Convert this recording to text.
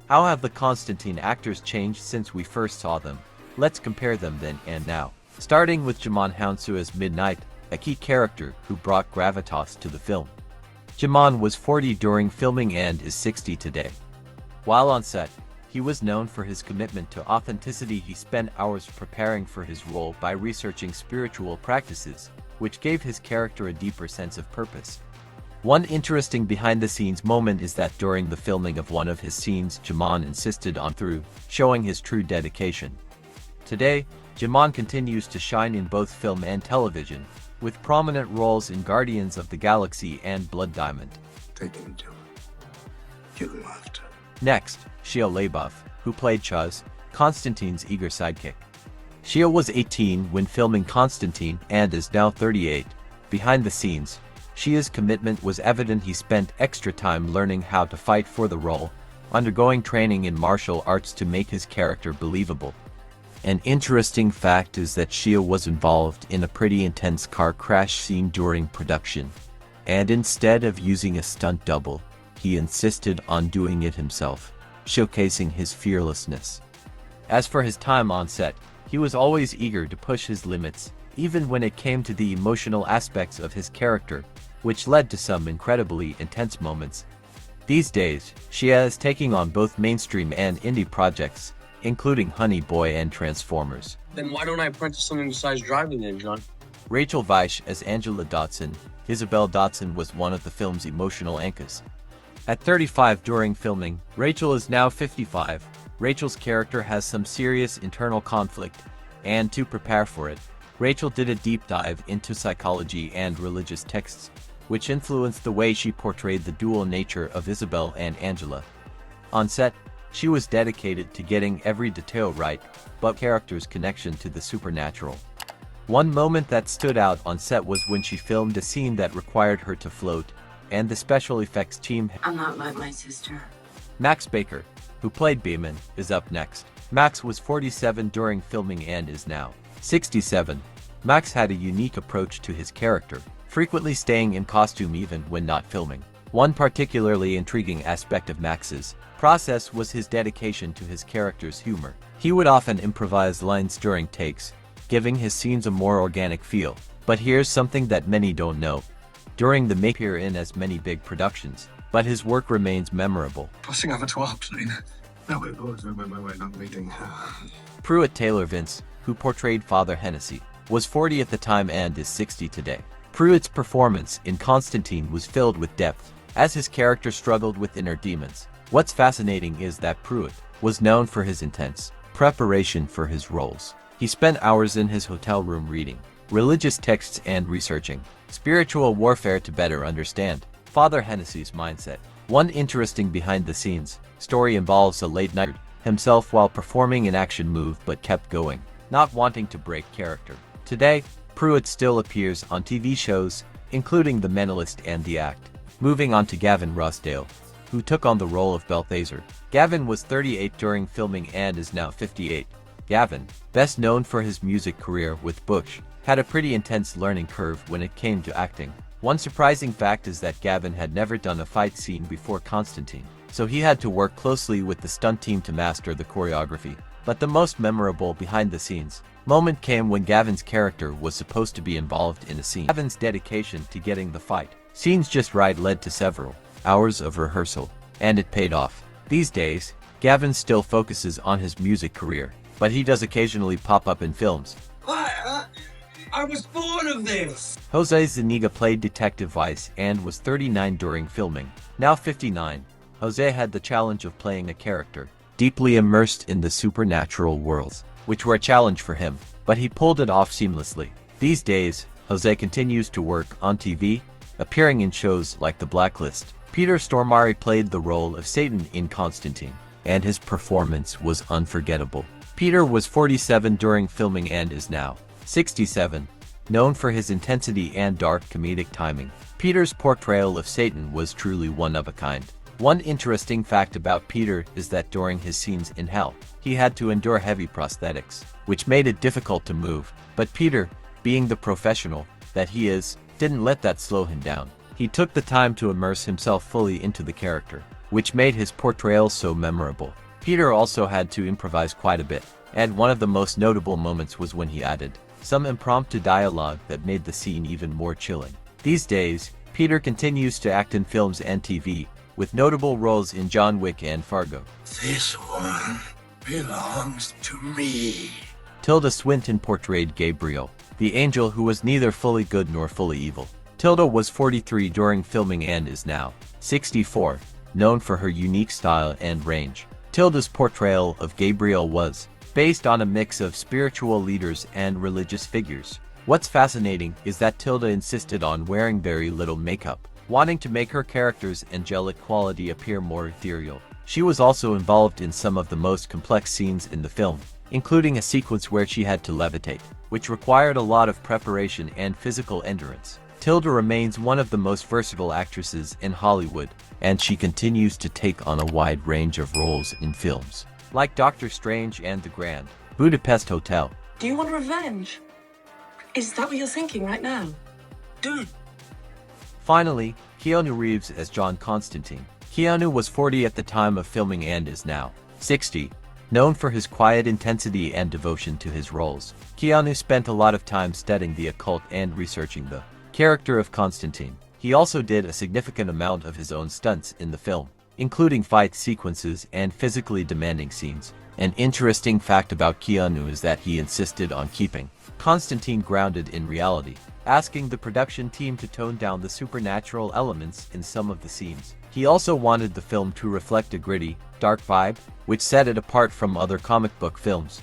How have the Constantine actors changed since we first saw them? Let's compare them then and now. Starting with Djimon Hounsou as Midnight, a key character who brought gravitas to the film. Djimon was 40 during filming and is 60 today. While on set, he was known for his commitment to authenticity. He spent hours preparing for his role by researching spiritual practices, which gave his character a deeper sense of purpose. One interesting behind-the-scenes moment is that during the filming of one of his scenes, Djimon insisted on showing his true dedication. Today, Djimon continues to shine in both film and television, with prominent roles in Guardians of the Galaxy and Blood Diamond. Take him to get left. Next, Shia LaBeouf, who played Chuz, Constantine's eager sidekick. Shia was 18 when filming Constantine and is now 38. Behind the scenes, Shia's commitment was evident. He spent extra time learning how to fight for the role, undergoing training in martial arts to make his character believable. An interesting fact is that Shia was involved in a pretty intense car crash scene during production, and instead of using a stunt double, he insisted on doing it himself, showcasing his fearlessness. As for his time on set, he was always eager to push his limits, even when it came to the emotional aspects of his character, which led to some incredibly intense moments. These days, Shia is taking on both mainstream and indie projects, including Honey Boy and Transformers. Then why don't I apprentice something besides driving then, John? Rachel Weisz as Angela Dodson. Isabel Dodson was one of the film's emotional anchors. At 35 during filming, Rachel is now 55. Rachel's character has some serious internal conflict, and to prepare for it, Rachel did a deep dive into psychology and religious texts, which influenced the way she portrayed the dual nature of Isabel and Angela. On set, she was dedicated to getting every detail right, but character's connection to the supernatural. One moment that stood out on set was when she filmed a scene that required her to float, and the special effects team. I'm not like my sister. Max Baker, who played Beeman, is up next. Max was 47 during filming and is now 67. Max had a unique approach to his character, frequently staying in costume even when not filming. One particularly intriguing aspect of Max's process was his dedication to his character's humor. He would often improvise lines during takes, giving his scenes a more organic feel. But here's something that many don't know. During the make appear in as many big productions, but his work remains memorable. Passing over to our plane. No, wait, not meeting. Pruitt Taylor Vince, who portrayed Father Hennessy, was 40 at the time and is 60 today. Pruitt's performance in Constantine was filled with depth, as his character struggled with inner demons. What's fascinating is that Pruitt was known for his intense preparation for his roles. He spent hours in his hotel room reading religious texts and researching spiritual warfare to better understand Father Hennessy's mindset. One interesting behind-the-scenes story involves a late-night himself while performing an action move but kept going, not wanting to break character. Today, Pruitt still appears on TV shows, including The Mentalist and The Act. Moving on to Gavin Rossdale, who took on the role of Balthazar. Gavin was 38 during filming and is now 58. Gavin, best known for his music career with Bush, had a pretty intense learning curve when it came to acting. One surprising fact is that Gavin had never done a fight scene before Constantine, so he had to work closely with the stunt team to master the choreography. But the most memorable behind-the-scenes moment came when Gavin's character was supposed to be involved in a scene. Gavin's dedication to getting the fight scenes just right led to several hours of rehearsal, and it paid off. These days, Gavin still focuses on his music career, but he does occasionally pop up in films. I was born of this! Jose Zuniga played Detective Weisz and was 39 during filming. Now 59, Jose had the challenge of playing a character deeply immersed in the supernatural worlds, which were a challenge for him, but he pulled it off seamlessly. These days, Jose continues to work on TV, appearing in shows like The Blacklist. Peter Stormare played the role of Satan in Constantine, and his performance was unforgettable. Peter was 47 during filming and is now 67. Known for his intensity and dark comedic timing, Peter's portrayal of Satan was truly one of a kind. One interesting fact about Peter is that during his scenes in hell, he had to endure heavy prosthetics, which made it difficult to move. But Peter, being the professional that he is, didn't let that slow him down. He took the time to immerse himself fully into the character, which made his portrayal so memorable. Peter also had to improvise quite a bit, and one of the most notable moments was when he added some impromptu dialogue that made the scene even more chilling. These days, Peter continues to act in films and TV, with notable roles in John Wick and Fargo. This one belongs to me. Tilda Swinton portrayed Gabriel, the angel who was neither fully good nor fully evil. Tilda was 43 during filming and is now 64, known for her unique style and range. Tilda's portrayal of Gabriel was based on a mix of spiritual leaders and religious figures. What's fascinating is that Tilda insisted on wearing very little makeup, wanting to make her character's angelic quality appear more ethereal. She was also involved in some of the most complex scenes in the film, including a sequence where she had to levitate, which required a lot of preparation and physical endurance. Tilda remains one of the most versatile actresses in Hollywood, and she continues to take on a wide range of roles in films, like Doctor Strange and The Grand Budapest Hotel. Do you want revenge? Is that what you're thinking right now? Dude, Finally, Keanu Reeves as John Constantine. Keanu was 40 at the time of filming and is now 60. Known for his quiet intensity and devotion to his roles, Keanu spent a lot of time studying the occult and researching the character of Constantine. He also did a significant amount of his own stunts in the film, including fight sequences and physically demanding scenes. An interesting fact about Keanu is that he insisted on keeping Constantine grounded in reality, asking the production team to tone down the supernatural elements in some of the scenes. He also wanted the film to reflect a gritty, dark vibe, which set it apart from other comic book films.